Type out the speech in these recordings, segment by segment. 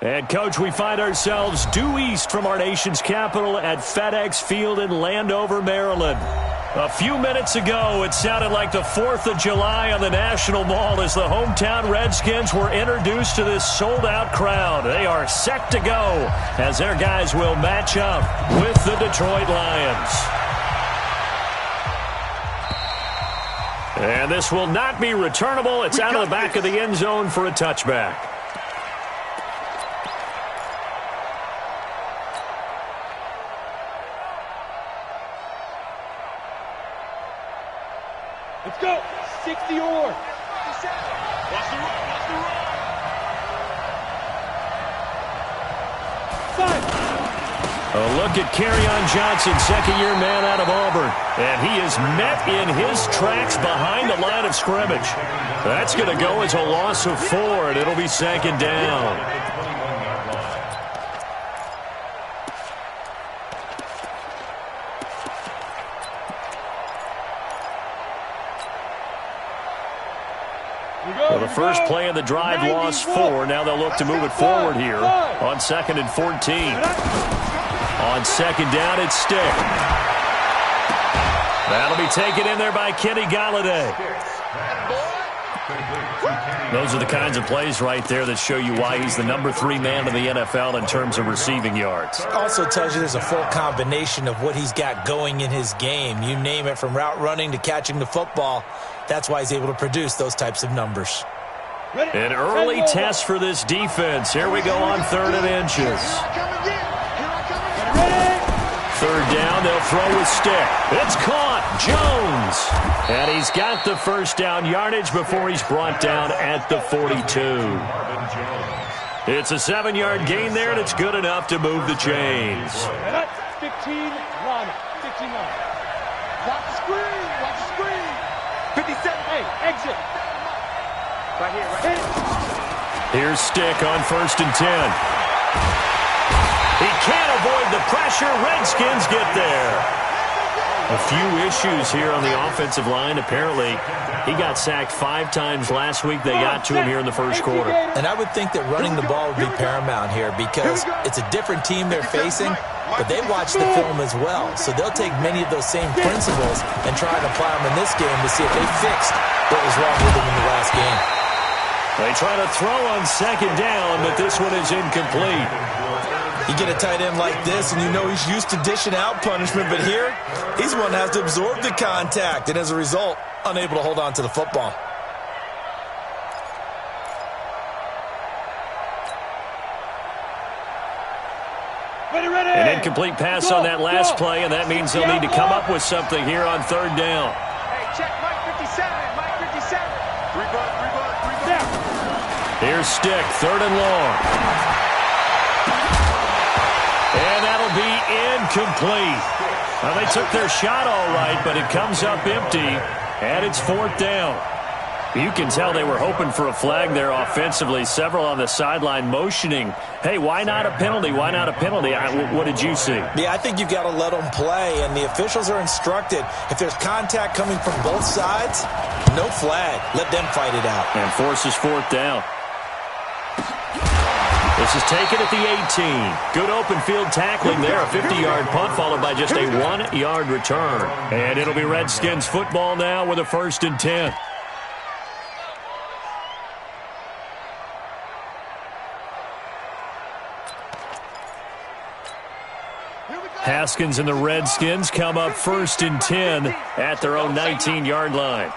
And, Coach, we find ourselves due east from our nation's capital at FedEx Field in Landover, Maryland. A few minutes ago, it sounded like the 4th of July on the National Mall as the hometown Redskins were introduced to this sold-out crowd. They are set to go as their guys will match up with the Detroit Lions. And this will not be returnable. It's out of the back of the end zone for a touchback. Let's go. 60 or. Watch the run. Watch the run. 5. A look at Kerryon Johnson, second-year man out of Auburn. And he is met in his tracks behind the line of scrimmage. That's going to go as a loss of 4, and it'll be second down. Well, the first play of the drive lost 4. Now they'll look to move it forward here on 2nd and 14. On second down, it's Stick. That'll be taken in there by Kenny Golladay. Those are the kinds of plays right there that show you why he's the number 3 man in the NFL in terms of receiving yards. Also tells you there's a full combination of what he's got going in his game. You name it, from route running to catching the football. That's why he's able to produce those types of numbers. An early test for this defense. Here we go on 3rd and inches. 3rd down, they'll throw with Stick. It's caught. Jones. And he's got the first down yardage before he's brought down at the 42. It's a 7-yard gain there, and it's good enough to move the chains. 15 line. 15 line. Watch the screen. Watch the screen. 57. Hey, exit. Right here, right here. Here's Stick on 1st and 10. He can't avoid the pressure. Redskins get there. A few issues here on the offensive line. Apparently, he got sacked 5 times last week. They got to him here in the first quarter. And I would think that running the ball would be paramount here because it's a different team they're facing, but they watch the film as well. So they'll take many of those same principles and try and apply them in this game to see if they fixed what was wrong with them in the last game. They try to throw on 2nd down, but this one is incomplete. You get a tight end like this, and you know he's used to dishing out punishment, but here, he's the one that has to absorb the contact, and as a result, unable to hold on to the football. Ready. An incomplete pass on that last play, and that means they'll need to come up with something here on 3rd down. Hey, check Mike 57. Mike 57. Rebound. Here's Stick, 3rd and long. And that'll be incomplete. Well, they took their shot all right, but it comes up empty, and it's 4th down. You can tell they were hoping for a flag there offensively. Several on the sideline motioning, hey, why not a penalty? Why not a penalty? What did you see? Yeah, I think you've got to let them play, and the officials are instructed, if there's contact coming from both sides, no flag. Let them fight it out. And forces 4th down. This is taken at the 18. Good open field tackling there. A 50-yard punt followed by just a 1-yard return. And it'll be Redskins football now with a 1st and 10. Haskins and the Redskins come up 1st and 10 at their own 19-yard line.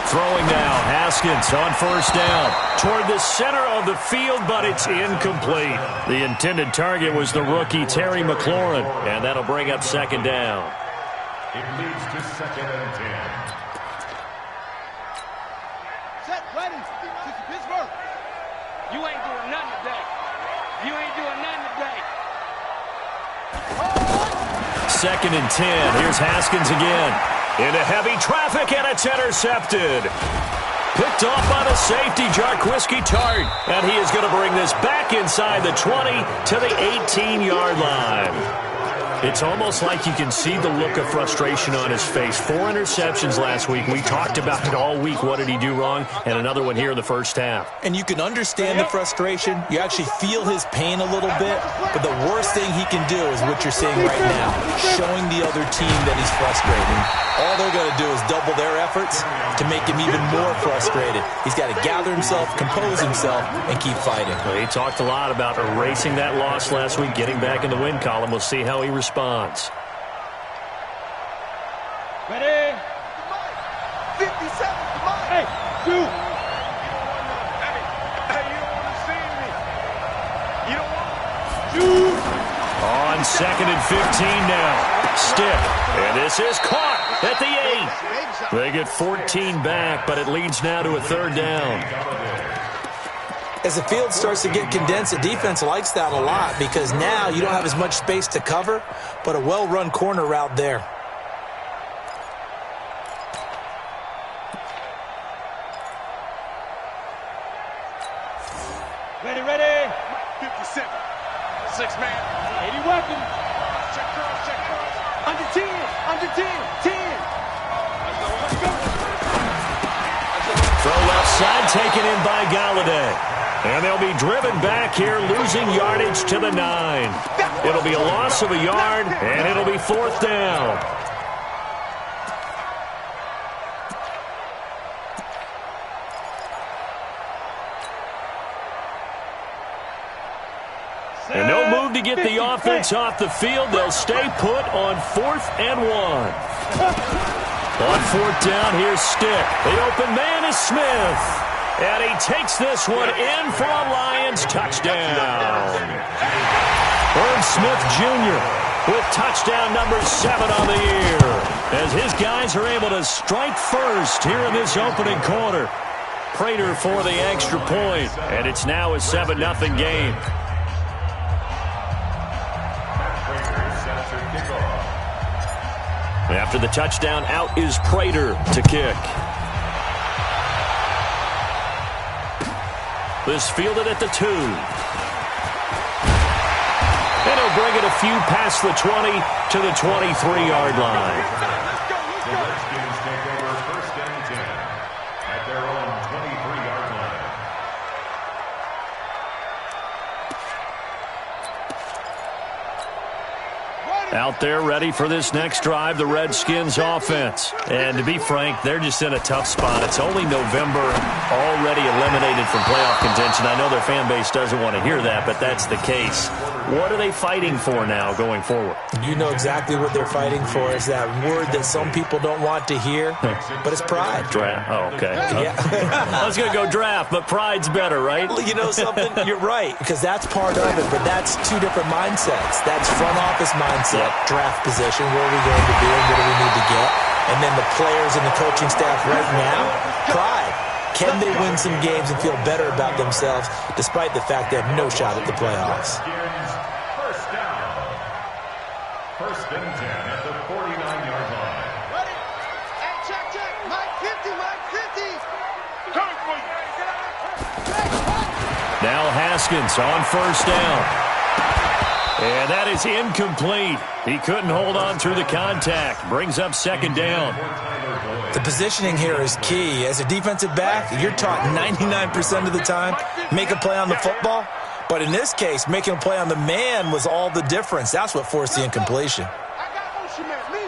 Throwing now, Haskins on 1st down toward the center of the field, but it's incomplete. The intended target was the rookie Terry McLaurin, and that'll bring up 2nd down. It leads to 2nd and 10. Set, ready. Pittsburgh. You ain't doing nothing today. You ain't doing nothing today. 2nd and 10. Here's Haskins again. Into heavy traffic, and it's intercepted. Picked off by the safety, Jarquiski Tart. And he is going to bring this back inside the 20 to the 18-yard line. It's almost like you can see the look of frustration on his face. 4 interceptions last week. We talked about it all week. What did he do wrong? And another one here in the first half. And you can understand the frustration. You actually feel his pain a little bit. But the worst thing he can do is what you're seeing right now, showing the other team that he's frustrated. All they're going to do is double their efforts to make him even more frustrated. He's got to gather himself, compose himself, and keep fighting. Well, he talked a lot about erasing that loss last week, getting back in the win column. We'll see how he responds. Ready? 57. Hey, two. Hey, you don't want to see me. You don't want to. On 2nd and 15 now. Stick. And this is caught at the 8. They get 14 back, but it leads now to a 3rd down. As the field starts to get condensed, the defense likes that a lot because now you don't have as much space to cover, but a well-run corner route there. Ready, ready. 57. 6 man. 80 weapon. Check cross, check cross. Under 10, under 10, 10. Let's go. Throw left side taken in by Galladay. And they'll be driven back here, losing yardage to the 9. It'll be a loss of a yard, and it'll be 4th down. And no move to get the offense off the field. They'll stay put on 4th and 1. On 4th down, here's Stick. The open man is Smith. And he takes this one in for a Lions touchdown. Herb Smith Jr. with touchdown number 7 on the year. As his guys are able to strike first here in this opening quarter. Prater for the extra point. And it's now a 7-0 game. After the touchdown, out is Prater to kick. This fielded at the 2. And he'll bring it a few past the 20 to the 23-yard line. The Redskins take over 1st and 10 at their own 23-yard line. Out there ready for this next drive, the Redskins offense. And to be frank, they're just in a tough spot. It's only November, already eliminated from playoff contention. I know their fan base doesn't want to hear that, but that's the case. What are they fighting for now going forward? You know exactly what they're fighting for. Is that word that some people don't want to hear, but it's pride. Draft. Oh, okay. Yeah. I was going to go draft, but pride's better, right? You know something? You're right, because that's part of it, but that's 2 different mindsets. That's front office mindset, draft position, where are we going to be and what do we need to get? And then the players and the coaching staff right now, pride. Can they win some games and feel better about themselves despite the fact they have no shot at the playoffs? 1st down. 1st and 10 at the 49-yard line. Ready? Hey, check, check. Mike 50, Mike 50. Coming for you. Now Haskins on 1st down. And that is incomplete. He couldn't hold on through the contact. Brings up 2nd down. The positioning here is key. As a defensive back, you're taught 99% of the time, make a play on the football. But in this case, making a play on the man was all the difference. That's what forced the incompletion. I got motion, man. Me.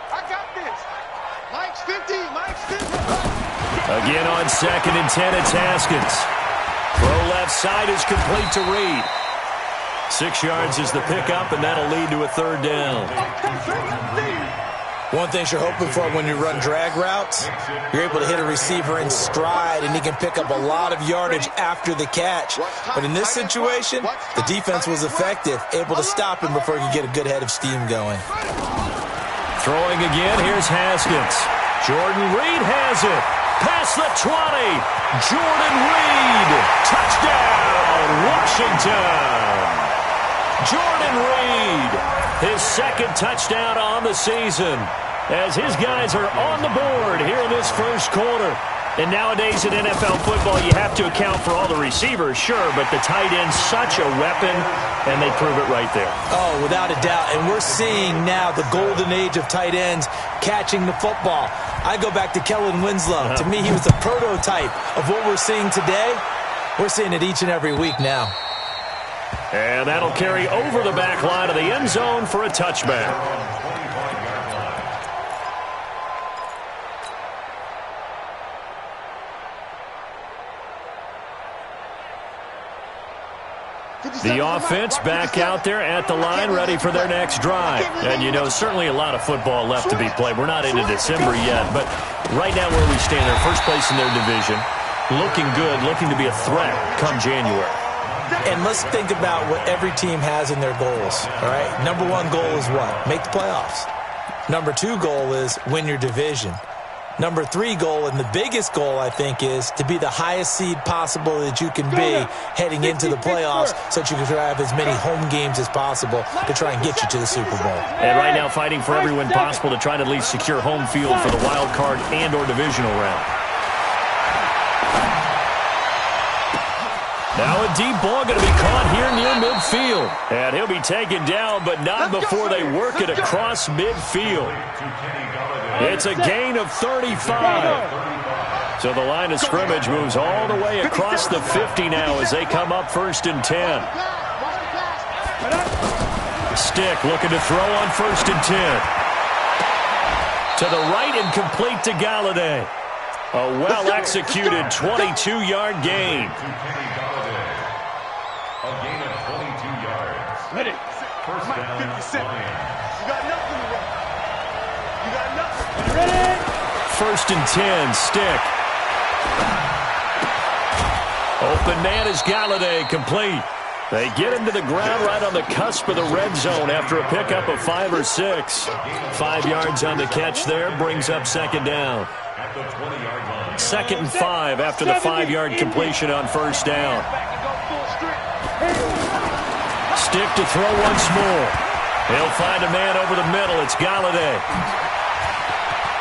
I got this. Mike's 50, Mike's 50. Again on 2nd and 10, it's Haskins. Throw left side is complete to Reed. 6 yards is the pickup, and that'll lead to a 3rd down. One thing you're hoping for when you run drag routes, you're able to hit a receiver in stride, and he can pick up a lot of yardage after the catch. But in this situation, the defense was effective, able to stop him before he could get a good head of steam going. Throwing again, here's Haskins. Jordan Reed has it. Past the 20. Jordan Reed. Touchdown, Washington. Jordan Reed, his 2nd touchdown on the season, as his guys are on the board here in this 1st quarter. And nowadays in NFL football, you have to account for all the receivers, sure, but the tight end's such a weapon, and they prove it right there. Oh, without a doubt. And we're seeing now the golden age of tight ends catching the football. I go back to Kellen Winslow. To me, he was the prototype of what we're seeing today. We're seeing it each and every week now. And that'll carry over the back line of the end zone for a touchback. The offense back out there at the line, ready for their next drive. And, you know, certainly a lot of football left to be played. We're not into December yet, but right now where we stand, they're first place in their division, looking good, looking to be a threat come January. And let's think about what every team has in their goals, all right? Number one goal is what? Make the playoffs. Number two goal is win your division. Number three goal, and the biggest goal, I think, is to be the highest seed possible that you can be heading into the playoffs so that you can have as many home games as possible to try and get you to the Super Bowl. And right now fighting for every win possible to try to at least secure home field for the wild card and or divisional round. Now a deep ball going to be caught here near midfield. And he'll be taken down, but not before they work it across midfield. It's a gain of 35. So the line of scrimmage moves all the way across the 50 now as they come up 1st and 10. Stick looking to throw on 1st and 10. To the right and complete to Galladay. A well-executed 22-yard gain. A gain of 22 yards. Ready. First down, 57. Lions. You got nothing to run. You got nothing. Ready? 1st and 10, Stick. Open man is Galladay, complete. They get him to the ground right on the cusp of the red zone after a pickup of 5 or 6. 5 yards on the catch there, brings up 2nd down. At the 20-yard line. 2nd and 5 after the 5-yard completion on 1st down. Stick to throw once more. He'll find a man over the middle. It's Galladay.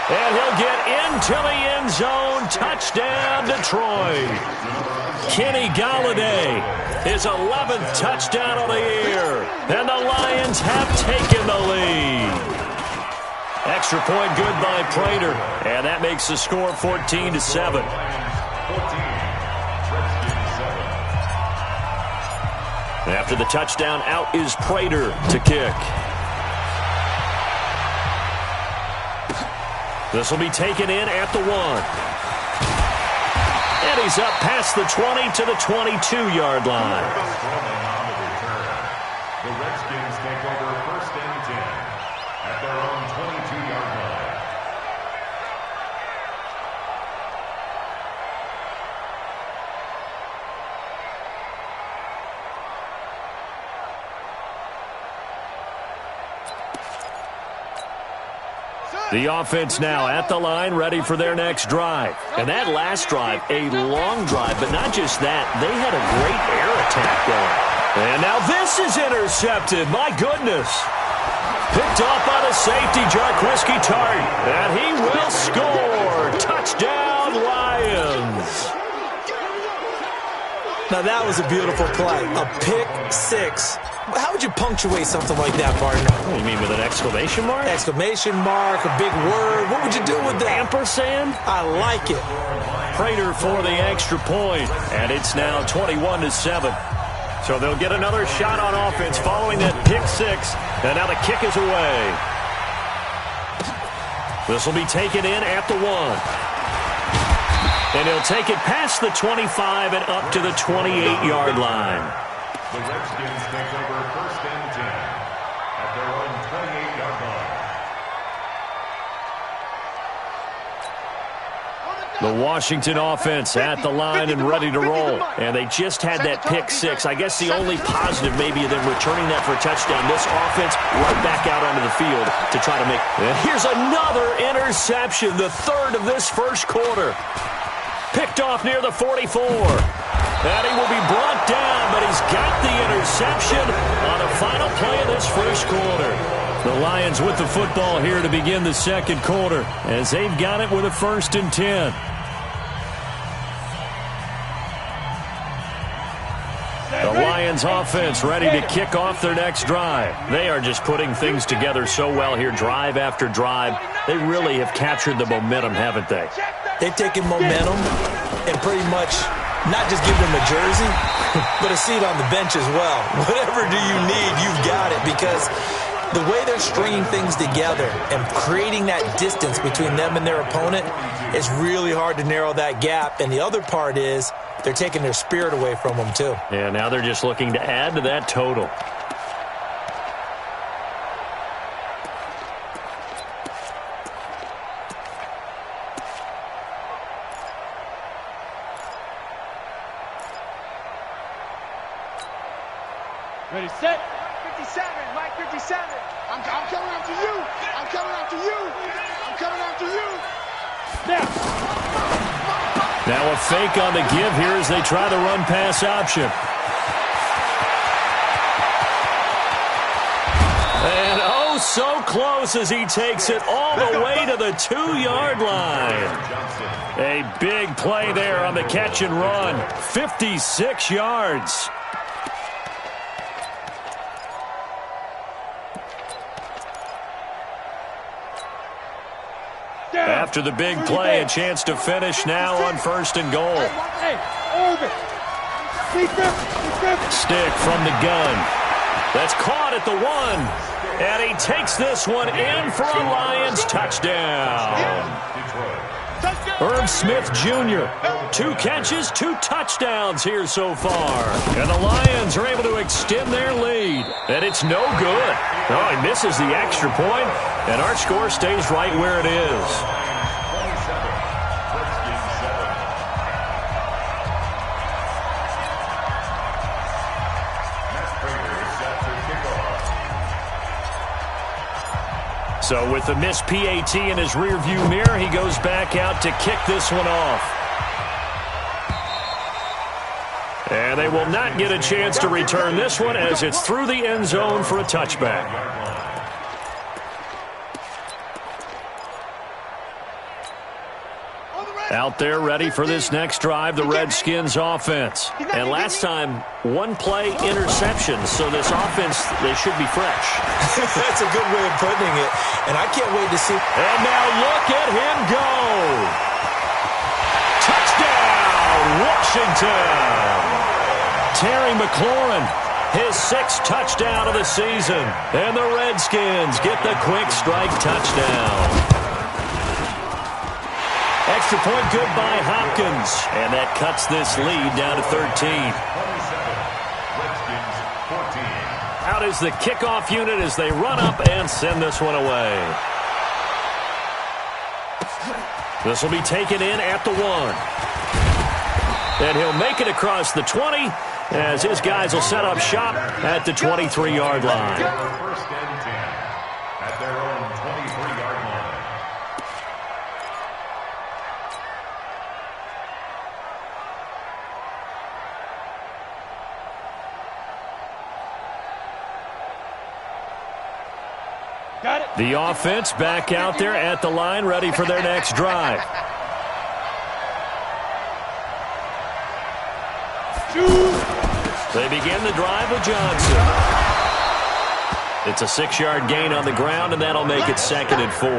And he'll get into the end zone. Touchdown, Detroit. Kenny Galladay, his 11th touchdown of the year. And the Lions have taken the lead. Extra point good by Prater. And that makes the score 14-7. After the touchdown, out is Prater to kick. This will be taken in at the 1. And he's up past the 20 to the 22-yard line. The Redskins take over 1st and 10 at their own 22-yard line. The offense now at the line, ready for their next drive. And that last drive, a long drive, but not just that. They had a great air attack going. And now this is intercepted. My goodness. Picked off by the safety, Jarquiski Tartt. And he will score. Touchdown, Lions. Now that was a beautiful play. A pick 6. How would you punctuate something like that, partner? What do you mean, with an exclamation mark? Exclamation mark, a big word. What would you do with that? Ampersand? I like it. Prater for the extra point. And it's now 21-7. So they'll get another shot on offense following that pick 6. And now the kick is away. This will be taken in at the 1. And he'll take it past the 25 and up to the 28-yard line. The Redskins take over 1st and 10 at their own 28-yard line. The Washington offense at the line and ready to roll. And they just had that pick 6. I guess the only positive maybe of them returning that for a touchdown. This offense right back out onto the field to try to make. And here's another interception, the 3rd of this first quarter. Picked off near the 44. And he will be brought down, but he's got the interception on the final play of this first quarter. The Lions with the football here to begin the second quarter as they've got it with a 1st and 10. Lions offense ready to kick off their next drive. They are just putting things together so well here, drive after drive. They really have captured the momentum, haven't they? They've taken momentum and pretty much not just given them a jersey, but a seat on the bench as well. Whatever do you need, you've got it, because the way they're stringing things together and creating that distance between them and their opponent, it's really hard to narrow that gap. And the other part is they're taking their spirit away from them, too. Yeah, now they're just looking to add to that total. Ready, set. 57, Mike 57. I'm coming after you. I'm coming after you. I'm coming after you. Now a fake on the give here as they try the run-pass option. And oh, so close as he takes it all the way to the 2-yard line. A big play there on the catch and run. 56 yards. After the big play, a chance to finish now on 1st and goal. Stick from the gun. That's caught at the 1. And he takes this one in for a Lions touchdown. Irv Smith Jr., 2 catches, 2 touchdowns here so far. And the Lions are able to extend their lead. And it's no good. Oh, he misses the extra point, and our score stays right where it is. So with the missed PAT in his rearview mirror, he goes back out to kick this one off. And they will not get a chance to return this one as it's through the end zone for a touchback. Out there ready for this next drive, the Redskins offense. And last time, 1-play interception, so this offense, they should be fresh. That's a good way of putting it, and I can't wait to see. And now look at him go. Touchdown, Washington. Terry McLaurin, his 6th touchdown of the season. And the Redskins get the quick strike touchdown. Extra point good by Hopkins. And that cuts this lead down to 13. Out is the kickoff unit as they run up and send this one away. This will be taken in at the 1. And he'll make it across the 20 as his guys will set up shop at the 23-yard line. First and 10 at their own 23-yard line. The offense back out there at the line, ready for their next drive. They begin the drive with Johnson. It's a 6-yard gain on the ground, and that'll make it 2nd and 4.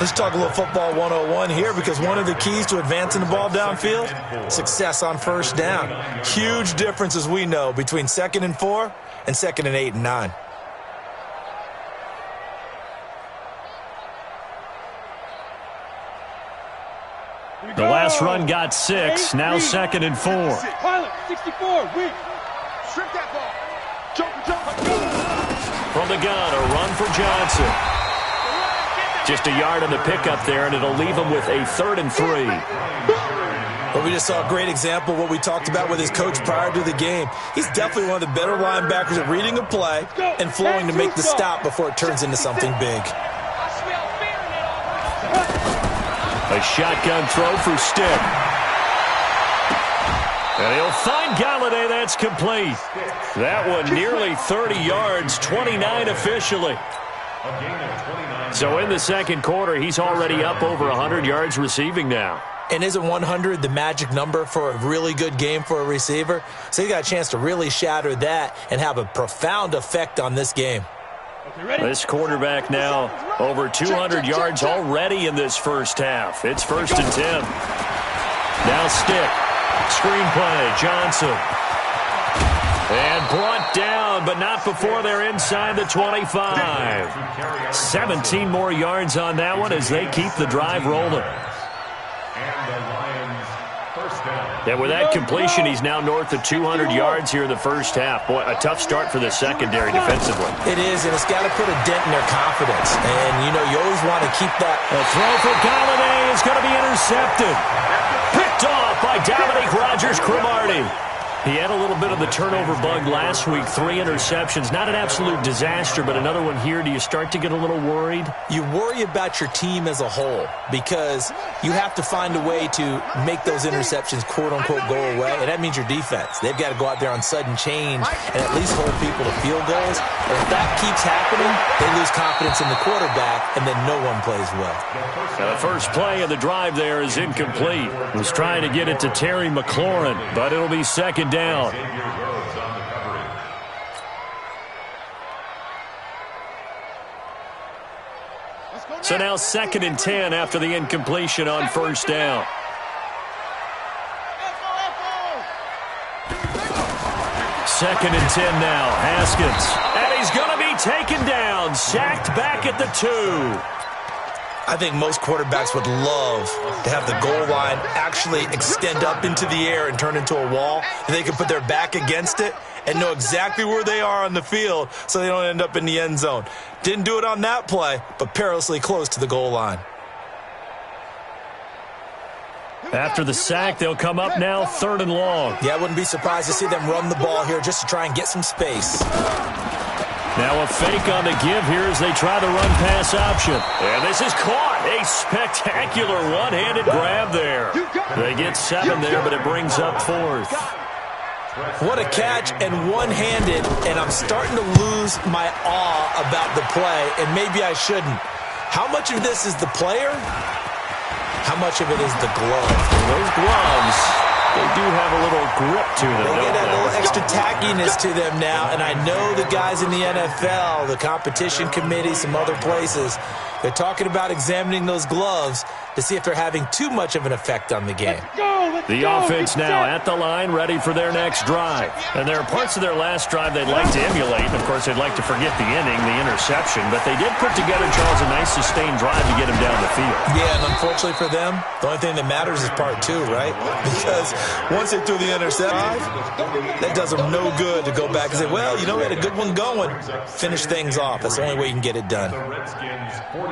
Let's talk a little football 101 here, because one of the keys to advancing the ball downfield, success on 1st down. Huge difference, as we know, between 2nd and 4 and 2nd and 8 and 9. The last run got 6, now 2nd and 4. Pilot, 64, weak. Strip that ball. From the gun, a run for Johnson. Just a yard on the pickup there, and it'll leave him with a 3rd and 3. Well, we just saw a great example of what we talked about with his coach prior to the game. He's definitely one of the better linebackers at reading a play and flowing to make the stop before it turns into something big. A shotgun throw for Stick. And he'll find Galladay. That's complete. That one nearly 30 yards, 29 officially. So in the second quarter, he's already up over 100 yards receiving now. And isn't 100 the magic number for a really good game for a receiver? So he got a chance to really shatter that and have a profound effect on this game. This quarterback now over 200 yards already in this first half. It's 1st and 10. Now stick. Screen play. Johnson. And brought down, but not before they're inside the 25. 17 more yards on that one as they keep the drive rolling. And with that completion, he's now north of 200 yards here in the first half. Boy, a tough start for the secondary defensively. It is, and it's got to put a dent in their confidence. And, you know, you always want to keep that. A throw for Galladay is going to be intercepted. Picked off by Dominique Rodgers-Cromartie. He had a little bit of the turnover bug last week, 3 interceptions. Not an absolute disaster, but another one here. Do you start to get a little worried? You worry about your team as a whole because you have to find a way to make those interceptions, quote-unquote, go away, and that means your defense. They've got to go out there on sudden change and at least hold people to field goals. And if that keeps happening, they lose confidence in the quarterback, and then no one plays well. Now the first play of the drive there is incomplete. Was trying to get it to Terry McLaurin, but it'll be second down. So now 2nd and 10 after the incompletion on first down. Second and 10 now. Haskins. And he's going to be taken down. Sacked back at the 2. I think most quarterbacks would love to have the goal line actually extend up into the air and turn into a wall. And they can put their back against it and know exactly where they are on the field so they don't end up in the end zone. Didn't do it on that play, but perilously close to the goal line. After the sack, they'll come up now 3rd and long. Yeah, I wouldn't be surprised to see them run the ball here just to try and get some space. Now a fake on the give here as they try the run-pass option. And this is caught. A spectacular one-handed grab there. They get 7 there, but it brings up 4th. What a catch and one-handed, and I'm starting to lose my awe about the play, and maybe I shouldn't. How much of this is the player? How much of it is the glove? Those gloves, they do have a little grip to them. They get a little extra tackiness to them now, and I know the guys in the NFL, the competition committee, some other places, they're talking about examining those gloves to see if they're having too much of an effect on the game. The offense now at the line, ready for their next drive. And there are parts of their last drive they'd like to emulate. And, of course, they'd like to forget the inning, the interception. But they did put together, Charles, a nice sustained drive to get him down the field. Yeah, and unfortunately for them, the only thing that matters is part 2, right? Because once they threw the interception, that does them no good to go back and say, well, you know, we had a good one going. Finish things off. That's the only way you can get it done.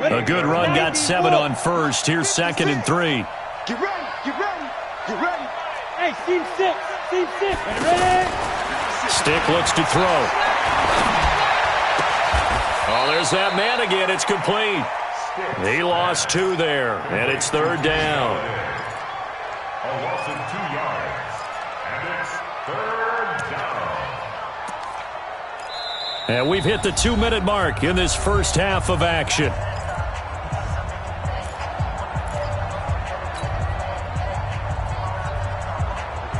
A good run got 7 on first. Here's 2nd and 3. Get ready, get ready, get ready. Hey, team 6, ready? Stick looks to throw. Oh, there's that man again. It's complete. He lost 2 there, and it's 3rd down. A loss of 2 yards, and it's 3rd down. And we've hit the 2-minute mark in this first half of action.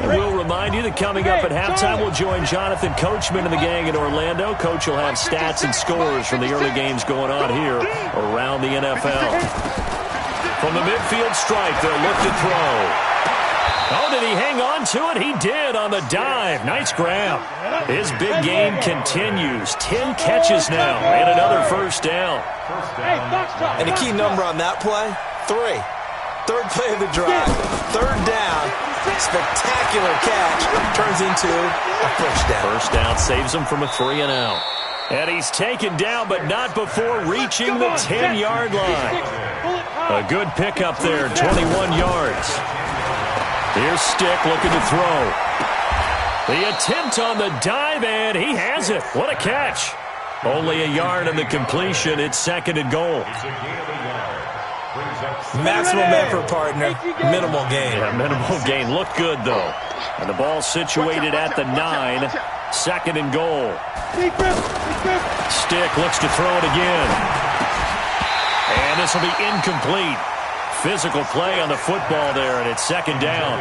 And we'll remind you that coming up at halftime, we'll join Jonathan Coachman and the gang in Orlando. Coach will have stats and scores from the early games going on here around the NFL. From the midfield stripe, they'll look to throw. Oh, did he hang on to it? He did on the dive. Nice grab. His big game continues. 10 catches now and another first down. And a key number on that play, 3. 3rd play of the drive. 3rd down. Spectacular catch. Turns into a first down. First down saves him from a 3 and out. And he's taken down, but not before reaching the 10-yard line. A good pickup there, 21 yards. Here's Stick looking to throw. The attempt on the dive, and he has it. What a catch. Only a yard in the completion. It's 2nd and goal. Maximum effort, partner. Minimal gain. Yeah, minimal gain. Looked good, though. And the ball situated at the 9. 2nd and goal. Stick looks to throw it again. And this will be incomplete. physical play on the football there, and it's second down.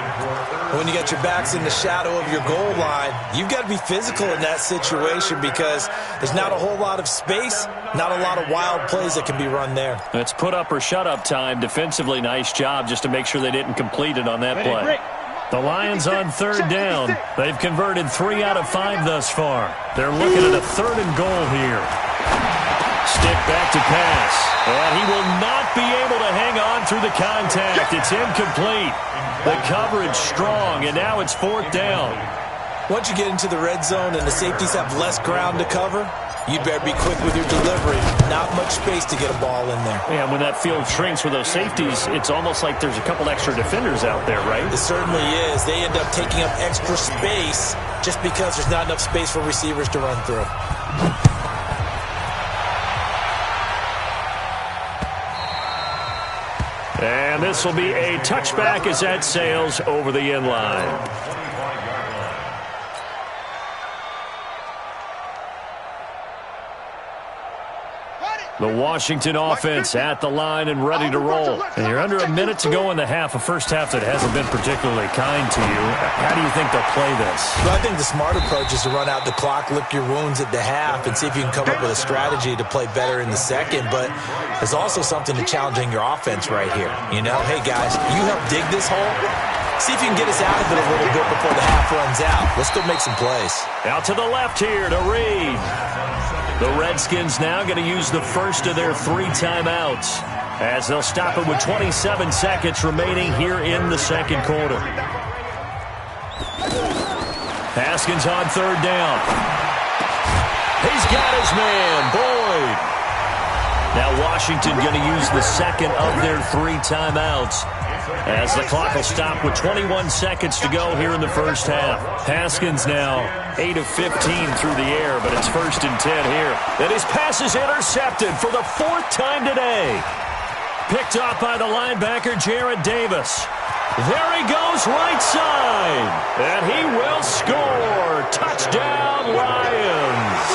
When you got your backs in the shadow of your goal line, you've got to be physical in that situation because there's not a whole lot of space, not a lot of wild plays that can be run there. It's put up or shut up time. Defensively, nice job just to make sure they didn't complete it on that play. The Lions on third down. They've converted 3 out of 5 thus far. They're looking at a 3rd and goal here. Stick back to pass. And he will not be able to hang on through the contact. It's incomplete. The coverage strong, and now it's 4th down. Once you get into the red zone and the safeties have less ground to cover, you'd better be quick with your delivery. Not much space to get a ball in there. Yeah, when that field shrinks with those safeties, it's almost like there's a couple extra defenders out there, right? It certainly is. They end up taking up extra space just because there's not enough space for receivers to run through. And this will be a touchback as that sails over the end line. The Washington offense at the line and ready to roll. And you're under a minute to go in the half, a first half that hasn't been particularly kind to you. How do you think they'll play this? Well, I think the smart approach is to run out the clock, lick your wounds at the half, and see if you can come up with a strategy to play better in the second. But there's also something to challenging your offense right here. You know, hey, guys, you help dig this hole. See if you can get us out of it a little bit before the half runs out. Let's go make some plays. Out to the left here to Reed. The Redskins now going to use the first of their 3 timeouts as they'll stop it with 27 seconds remaining here in the second quarter. Haskins on 3rd down. He's got his man, Boyd. Now Washington going to use the second of their 3 timeouts as the clock will stop with 21 seconds to go here in the first half. Haskins now 8 of 15 through the air, but it's 1st and 10 here. And his pass is intercepted for the 4th time today. Picked off by the linebacker, Jarrad Davis. There he goes right side. And he will score. Touchdown, Lions.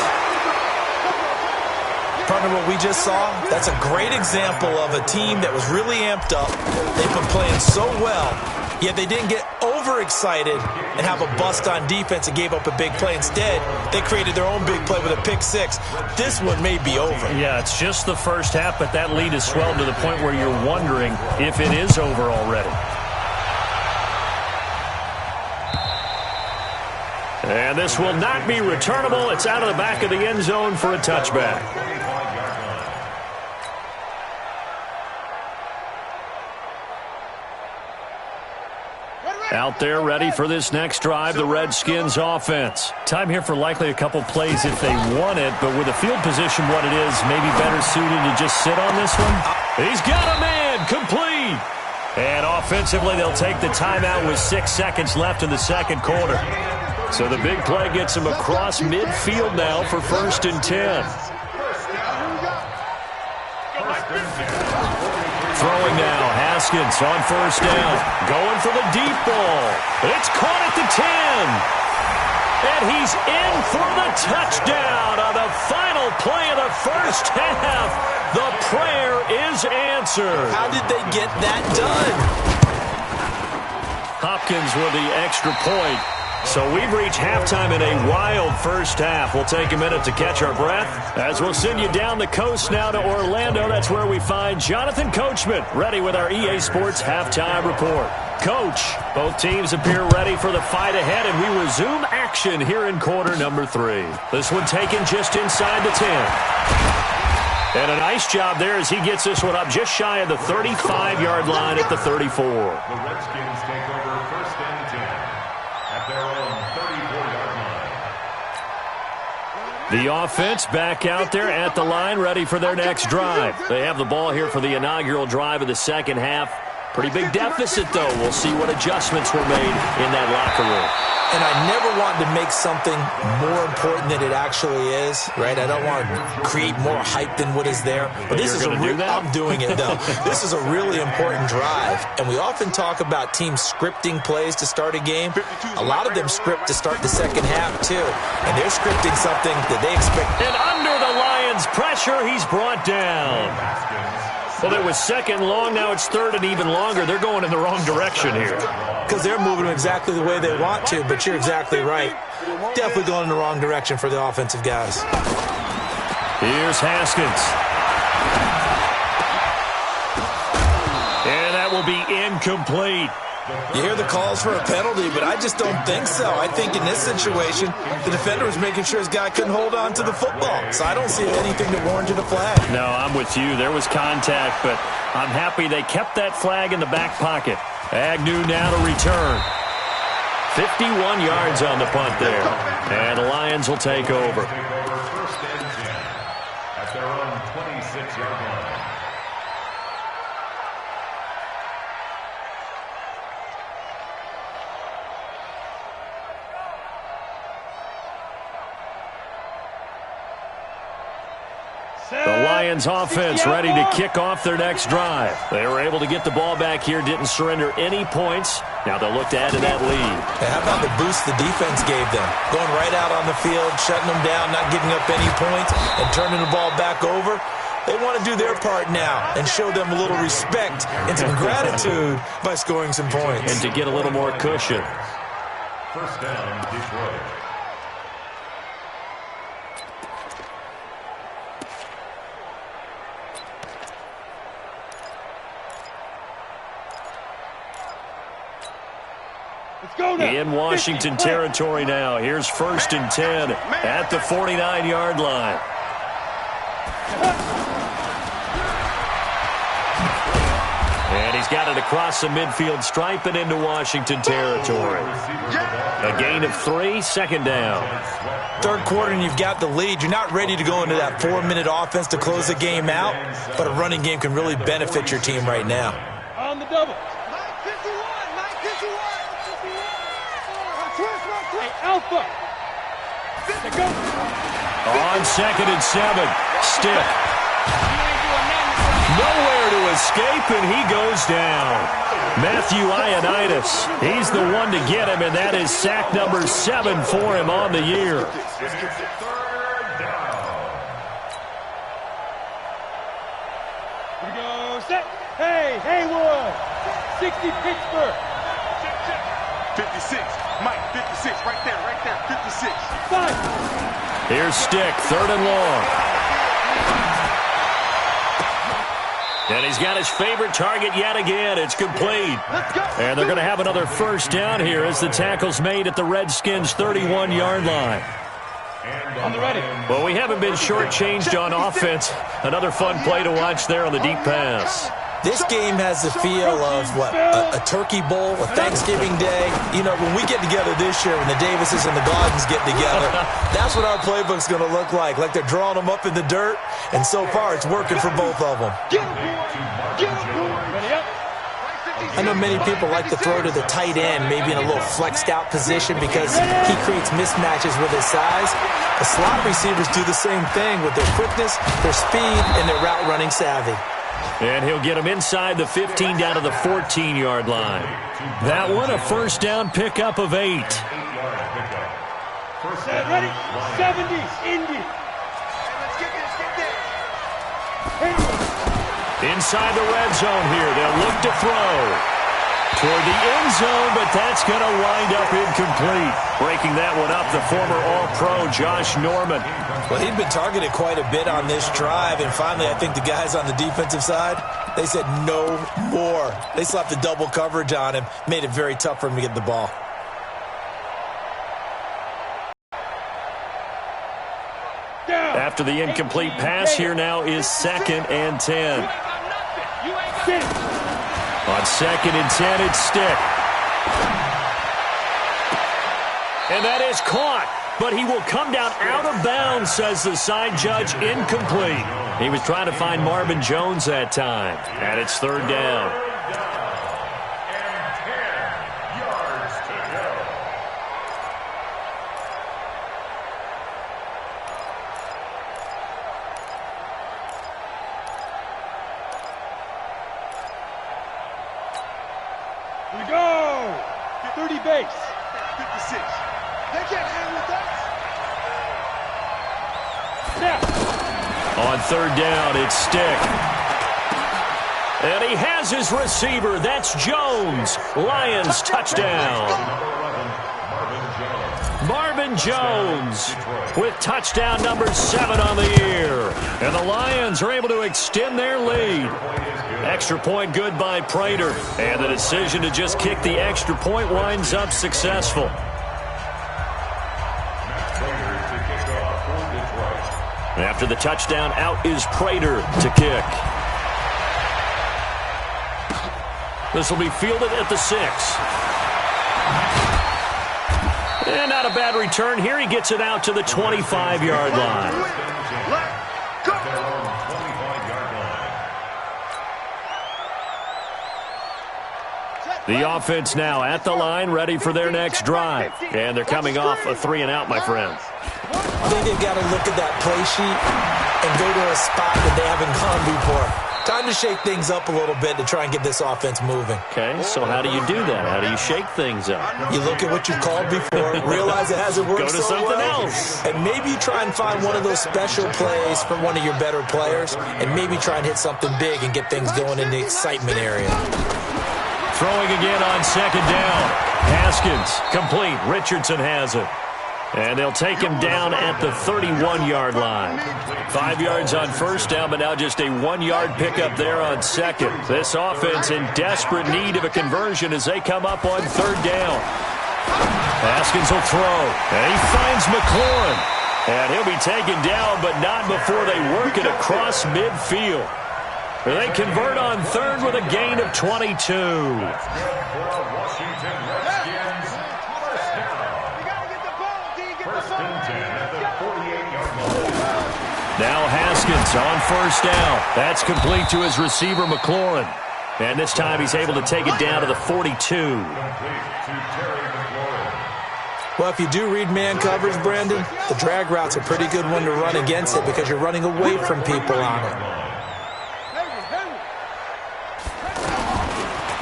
Partner, what we just saw, that's a great example of a team that was really amped up. They've been playing so well, yet they didn't get overexcited and have a bust on defense and gave up a big play. Instead, they created their own big play with a pick 6. This one may be over. Yeah, it's just the first half, but that lead has swelled to the point where you're wondering if it is over already. And this will not be returnable. It's out of the back of the end zone for a touchback. Out there ready for this next drive, the Redskins offense. Time here for likely a couple plays if they want it, but with the field position what it is, maybe better suited to just sit on this one. He's got a man, complete. And offensively, they'll take the timeout with 6 seconds left in the second quarter. So the big play gets him across midfield now for 1st and 10. Throwing now, Haskins on 1st down. Going for the deep ball. It's caught at the 10. And he's in for the touchdown on the final play of the first half. The prayer is answered. How did they get that done? Hopkins with the extra point. So we've reached halftime in a wild first half. We'll take a minute to catch our breath as we'll send you down the coast now to Orlando. That's where we find Jonathan Coachman ready with our EA Sports Halftime Report. Coach, both teams appear ready for the fight ahead, and we resume action here in quarter number 3. This one taken just inside the 10. And a nice job there as he gets this one up just shy of the 35-yard line at the 34. The Redskins take over 1st and 10 at their own 34-yard line. The offense back out there at the line, ready for their next drive. They have the ball here for the inaugural drive of the second half. Pretty big deficit, though. We'll see what adjustments were made in that locker room. And I never want to make something more important than it actually is, right? I don't want to create more hype than what is there. But this is I'm doing it, though. This is a really important drive. And we often talk about teams scripting plays to start a game. A lot of them script to start the second half, too. And they're scripting something that they expect. And under the Lions' pressure, he's brought down. Well, it was second long. Now it's third and even longer. They're going in the wrong direction here. Because they're moving exactly the way they want to, but you're exactly right. Definitely going in the wrong direction for the offensive guys. Here's Haskins. And that will be incomplete. You hear the calls for a penalty, but I just don't think so. I think in this situation, the defender was making sure his guy couldn't hold on to the football. So I don't see anything that warranted a flag. No, I'm with you. There was contact, but I'm happy they kept that flag in the back pocket. Agnew now to return. 51 yards on the punt there. And the Lions will take over. First and 10 at their own 26-yard line. The Lions offense ready to kick off their next drive. They were able to get the ball back here, didn't surrender any points. Now they'll look to add to that lead. Hey, how about the boost the defense gave them? Going right out on the field, shutting them down, not giving up any points, and turning the ball back over. They want to do their part now and show them a little respect and some gratitude by scoring some points. And to get a little more cushion. First down, Detroit. In Washington territory now. Here's first and 10 at the 49-yard line. And he's got it across the midfield stripe and into Washington territory. A gain of 3, second down. Third quarter and you've got the lead. You're not ready to go into that 4-minute offense to close the game out, but a running game can really benefit your team right now. On the double. Hey, Alpha. On second and 7, Stick. Nowhere to escape, and he goes down. Matthew Ioannidis, he's the one to get him, and that is sack number 7 for him on the year. Third down. Here we go. Set. Hey, Haywood. 60 Pittsburgh. 56. Mike, 56. Right there. 56. 5. Here's Stick, third and long. And he's got his favorite target yet again. It's complete. And they're going to have another first down here as the tackle's made at the Redskins' 31-yard line. On the ready. Well, we haven't been shortchanged on offense. Another fun play to watch there on the deep pass. This game has the feel of, a turkey bowl, a Thanksgiving day. You know, when we get together this year, when the Davises and the Gardens get together, that's what our playbook's going to look like they're drawing them up in the dirt, and so far it's working for both of them. I know many people like to throw to the tight end, maybe in a little flexed out position because he creates mismatches with his size. The slot receivers do the same thing with their quickness, their speed, and their route running savvy. And he'll get him inside the 15 down to the 14-yard line. That one a first down pickup of 8. Ready? 70s, Indy. Inside the red zone here. They'll look to throw toward the end zone, but that's going to wind up incomplete. Breaking that one up, the former All-Pro Josh Norman. Well, he'd been targeted quite a bit on this drive, and finally I think the guys on the defensive side, they said no more. They slapped the double coverage on him, made it very tough for him to get the ball. After the incomplete pass, here now is second and 10. On second and 10, it's Stick. And that is caught, but he will come down out of bounds, says the side judge, incomplete. He was trying to find Marvin Jones that time, and it's third down. And 10 yards to go. Here we go. 30 base. 56. They can't hang with us. Snap. On third down, it's Stick. And he has his receiver. That's Jones. Lions touchdown. Marvin Jones with touchdown number 7 on the year. And the Lions are able to extend their lead. Extra point good by Prater. And the decision to just kick the extra point winds up successful. After the touchdown, out is Prater to kick. This will be fielded at the 6. And not a bad return here. He gets it out to the 25-yard line. The offense now at the line, ready for their next drive. And they're coming off a 3-and-out, my friend. I think they've got to look at that play sheet and go to a spot that they haven't gone before. Time to shake things up a little bit to try and get this offense moving. Okay, so how do you do that? How do you shake things up? You look at what you've called before, realize it hasn't worked so well. Go to something else. And maybe you try and find one of those special plays from one of your better players, and maybe try and hit something big and get things going in the excitement area. Throwing again on 2nd down. Haskins, complete. Richardson has it. And they'll take him down at the 31-yard line. 5 yards on 1st down, but now just a 1-yard pickup there on 2nd. This offense in desperate need of a conversion as they come up on 3rd down. Haskins will throw. And he finds McLaurin. And he'll be taken down, but not before they work it across midfield. They convert on 3rd with a gain of 22. Now Haskins on 1st down. That's complete to his receiver, McLaurin. And this time he's able to take it down to the 42. Well, if you do read man coverage, Brandon, the drag route's a pretty good one to run against it because you're running away from people on it.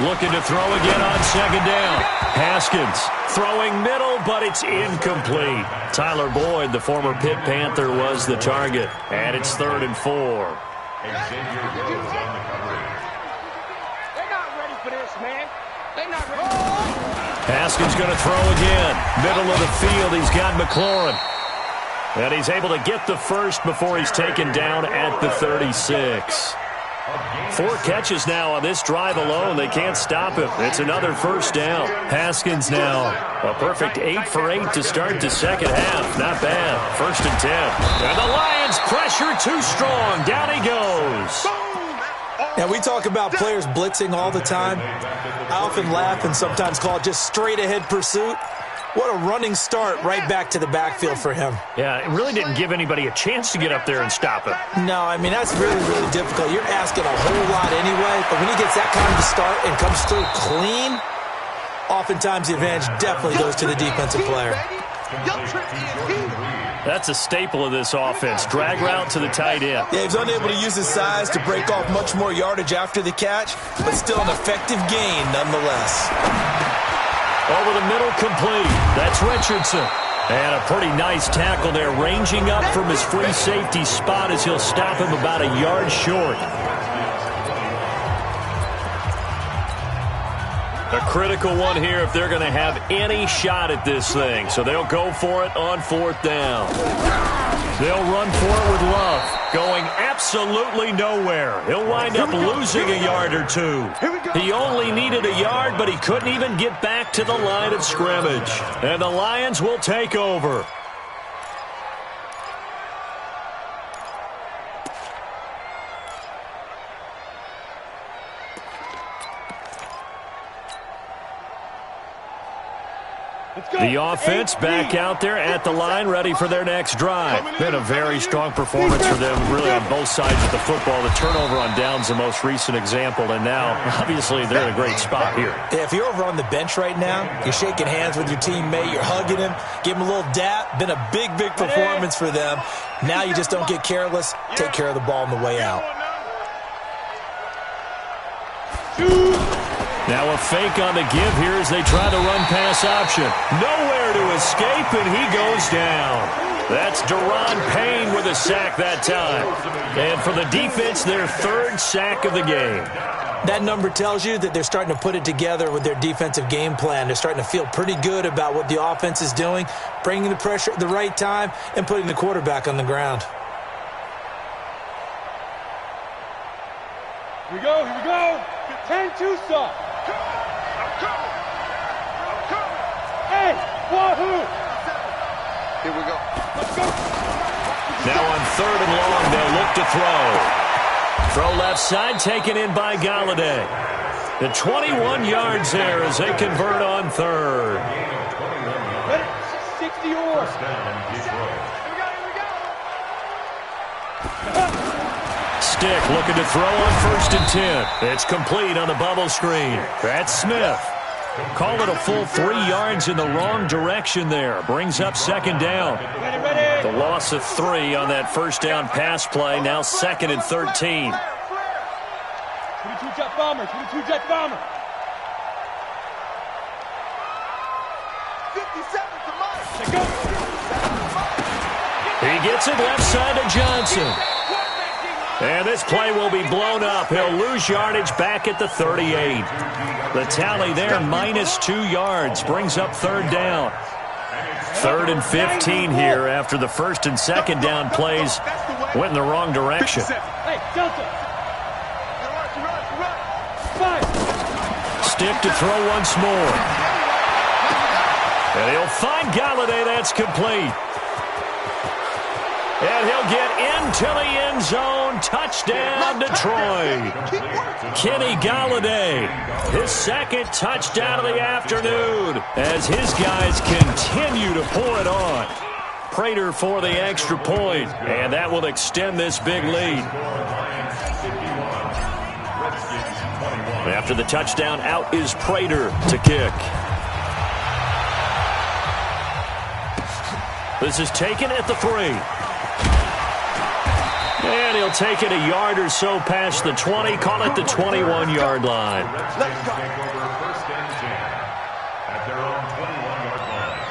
Looking to throw again on 2nd down. Haskins throwing middle, but it's incomplete. Tyler Boyd, the former Pitt Panther, was the target. And it's 3rd and 4. They're not ready for this, man. They're not ready. Haskins going to throw again. Middle of the field, he's got McLaurin. And he's able to get the first before he's taken down at the 36. 4 catches now on this drive alone. They can't stop him. It's another 1st down. Haskins now a perfect 8 for 8 to start the 2nd half. Not bad. 1st and 10. And the Lions pressure too strong. Down he goes. Now, we talk about players blitzing all the time. I often laugh and sometimes call it just straight-ahead pursuit. What a running start right back to the backfield for him. Yeah, it really didn't give anybody a chance to get up there and stop him. No, I mean, that's really, really difficult. You're asking a whole lot anyway, but when he gets that kind of a start and comes through clean, oftentimes the advantage definitely goes to the defensive player. That's a staple of this offense. Drag route to the tight end. Yeah, he's unable to use his size to break off much more yardage after the catch, but still an effective gain nonetheless. Over the middle, complete. That's Richardson. And a pretty nice tackle there, ranging up from his free safety spot as he'll stop him about a yard short. A critical one here if they're going to have any shot at this thing. So they'll go for it on 4th down. They'll run for it with Love, going absolutely nowhere. He'll wind up losing a yard or 2. He only needed a yard, but he couldn't even get back to the line of scrimmage. And the Lions will take over. The offense back out there at the line, ready for their next drive. Been a very strong performance for them, really on both sides of the football. The turnover on down's the most recent example, and now, obviously, they're in a great spot here. Yeah, if you're over on the bench right now, you're shaking hands with your teammate, you're hugging him, give him a little dap. Been a big, big performance for them. Now you just don't get careless. Take care of the ball on the way out. Now a fake on the give here as they try to run pass option. Nowhere to escape, and he goes down. That's Deron Payne with a sack that time. And for the defense, their third sack of the game. That number tells you that they're starting to put it together with their defensive game plan. They're starting to feel pretty good about what the offense is doing, bringing the pressure at the right time, and putting the quarterback on the ground. Here we go, here we go. 10-2 stop. Hey, wahoo! Here we go. Let's go. Now on 3rd and long, they'll look to throw. Throw left side, taken in by Galladay. The 21 yards there as they convert on 3rd. Ready? 60 or. Stick looking to throw on 1st and 10. It's complete on the bubble screen. That's Smith. Call it a full 3 yards in the wrong direction there. Brings up 2nd down. Ready, ready. The loss of 3 on that 1st down pass play. Now 2nd and 13. 22 jet bomber, 22 jet bomber. 57 to Mike. Let's go. He gets it left side to Johnson. And this play will be blown up. He'll lose yardage back at the 38. The tally there, -2 yards. Brings up 3rd down. 3rd and 15 here after the 1st and 2nd down plays went in the wrong direction. Hey, Delta. Five. Stick to throw once more. And he'll find Galladay. That's complete. And he'll get into the end zone. Touchdown, Detroit. Kenny Galladay, his 2nd touchdown of the afternoon as his guys continue to pour it on. Prater for the extra point, and that will extend this big lead. After the touchdown, out is Prater to kick. This is taken at the 3. And he'll take it a yard or so past the 20, call it the 21-yard line. Redskins take over 1st and 10 at their own 21-yard line.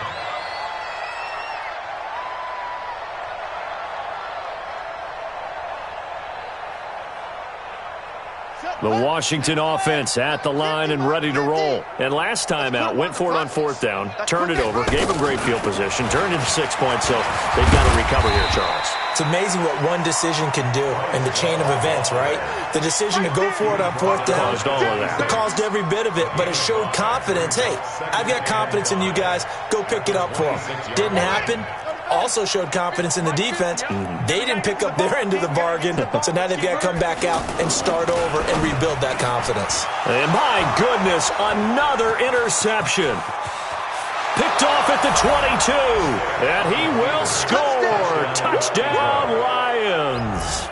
The Washington offense at the line and ready to roll. And last time out, went for it on 4th down, turned it over, gave them great field position, turned into 6 points, so they've got to recover here, Charles. It's amazing what one decision can do in the chain of events, right? The decision to go for it on 4th down. Caused all of that. It caused every bit of it, but it showed confidence. Hey, I've got confidence in you guys. Go pick it up for them. Didn't happen. Also showed confidence in the defense. They didn't pick up their end of the bargain, so now they've got to come back out and start over and rebuild that confidence. And my goodness, another interception. Picked off at the 22, and he will score. Touchdown, Lions.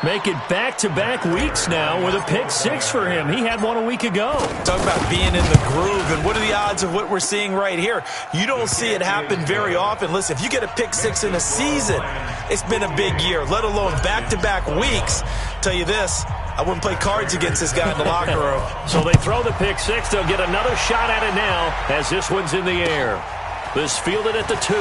Make it back-to-back weeks now with a pick 6 for him. He had one a week ago. Talk about being in the groove, and what are the odds of what we're seeing right here? You don't see it happen very often. Listen, if you get a pick 6 in a season, it's been a big year, let alone back-to-back weeks. Tell you this, I wouldn't play cards against this guy in the locker room. So they throw the pick 6. They'll get another shot at it now as this one's in the air. This fielded at the 2.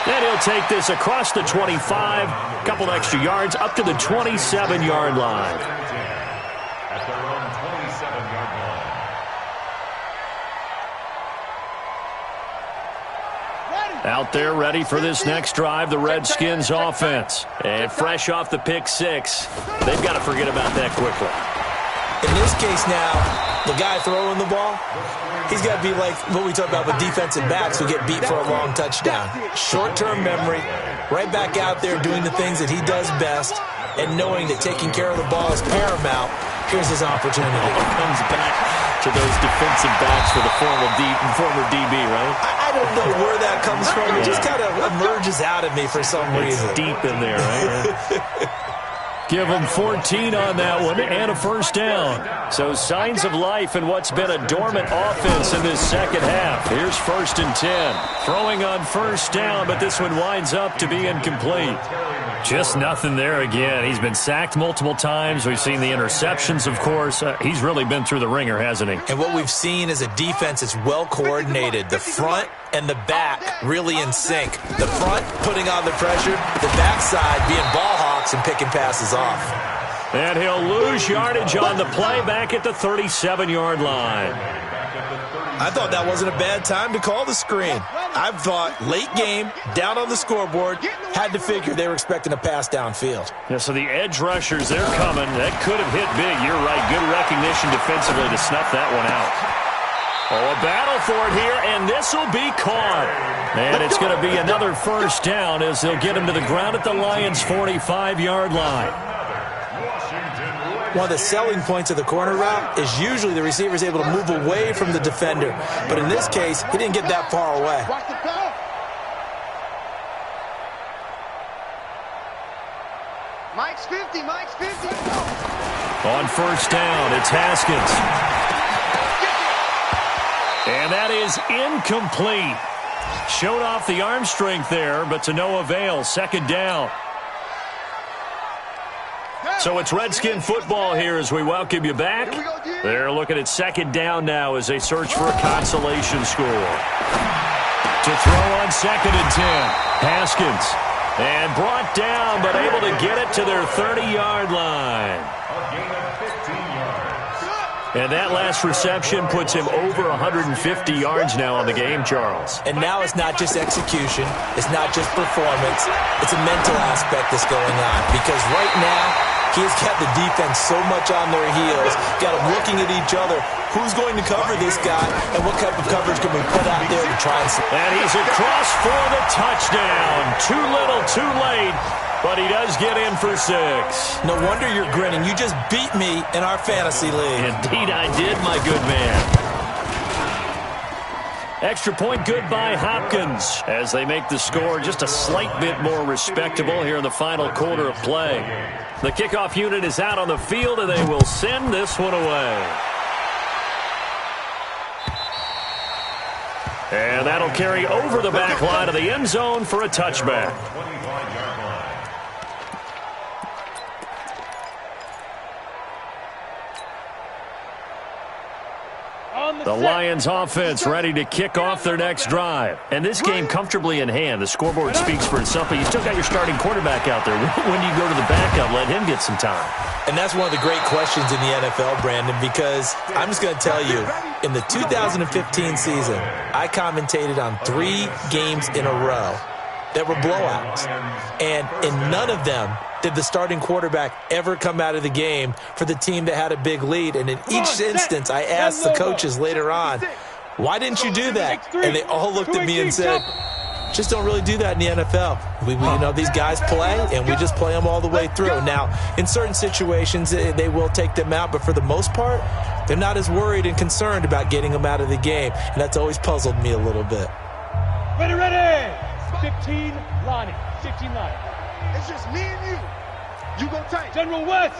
And he'll take this across the 25, couple extra yards, up to the 27-yard line. At their own 27-yard line. Out there ready for this next drive, the Redskins offense. And fresh off the pick 6, they've got to forget about that quickly. In this case now, the guy throwing the ball, he's got to be like what we talk about with defensive backs who get beat for a long touchdown. Short-term memory, right back out there doing the things that he does best, and knowing that taking care of the ball is paramount. Here's his opportunity. Comes back to those defensive backs for the former DB, right? I don't know where that comes from. It just kind of emerges out of me for some reason. It's deep in there, right? Give them 14 on that one and a 1st down. So signs of life in what's been a dormant offense in this second half. Here's 1st and 10. Throwing on 1st down, but this one winds up to be incomplete. Just nothing there again. He's been sacked multiple times. We've seen the interceptions, of course. He's really been through the ringer, hasn't he? And what we've seen is a defense that's well coordinated. The front and the back really in sync. The front putting on the pressure, the backside being ball hawks and picking passes off. And he'll lose yardage on the play back at the 37-yard line. I thought that wasn't a bad time to call the screen. I thought late game, down on the scoreboard, had to figure they were expecting a pass downfield. Yeah, so the edge rushers, they're coming. That could have hit big. You're right. Good recognition defensively to snuff that one out. Oh, a battle for it here, and this will be caught. And it's going to be another first down as they'll get him to the ground at the Lions' 45-yard line. One of the selling points of the corner route is usually the receiver is able to move away from the defender. But in this case, he didn't get that far away. Mike's 50, Mike's 50. On first down, it's Haskins. And that is incomplete. Showed off the arm strength there, but to no avail. Second down. So it's Redskin football here as we welcome you back. They're looking at second down now as they search for a consolation score. To throw on second and 10. Haskins. And brought down, but able to get it to their 30-yard line. And that last reception puts him over 150 yards now on the game, Charles. And now it's not just execution. It's not just performance. It's a mental aspect that's going on. Because right now, he's got the defense so much on their heels, got them looking at each other. Who's going to cover this guy, and what type of coverage can we put out there to try and... And he's across for the touchdown. Too little, too late, but he does get in for 6. No wonder you're grinning. You just beat me in our fantasy league. Indeed I did, my good man. Extra point good by Hopkins as they make the score just a slight bit more respectable here in the final quarter of play. The kickoff unit is out on the field, and they will send this one away. And that'll carry over the back line of the end zone for a touchback. The Lions offense ready to kick off their next drive. And this game comfortably in hand. The scoreboard speaks for itself, but you still got your starting quarterback out there. When do you go to the backup, let him get some time? And that's one of the great questions in the NFL, Brandon, because I'm just going to tell you, in the 2015 season, I commentated on 3 games in a row that were blowouts. And in none of them did the starting quarterback ever come out of the game for the team that had a big lead. And in each instance, I asked the coaches later on, why didn't you do that? And they all looked at me and said, just don't really do that in the NFL. You know, these guys play, and we just play them all the way through. Now, in certain situations, they will take them out, but for the most part, they're not as worried and concerned about getting them out of the game. And that's always puzzled me a little bit. Ready. 15, Lonnie. 15, Lonnie. It's just me and you. You go tight. General West.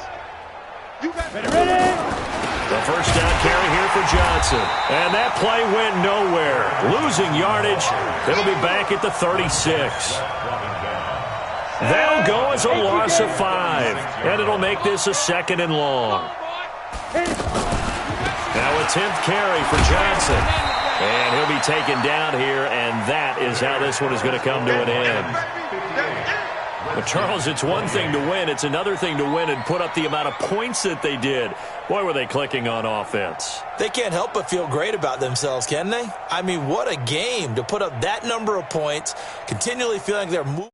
You got Ready. The first down carry here for Johnson. And that play went nowhere. Losing yardage. It'll be back at the 36. That'll go as a loss of 5. And it'll make this a second and long. Now a 10th carry for Johnson. And he'll be taken down here, and that is how this one is going to come to an end. But, Charles, it's one thing to win. It's another thing to win and put up the amount of points that they did. Boy, were they clicking on offense. They can't help but feel great about themselves, can they? I mean, what a game to put up that number of points, continually feeling like they're moving.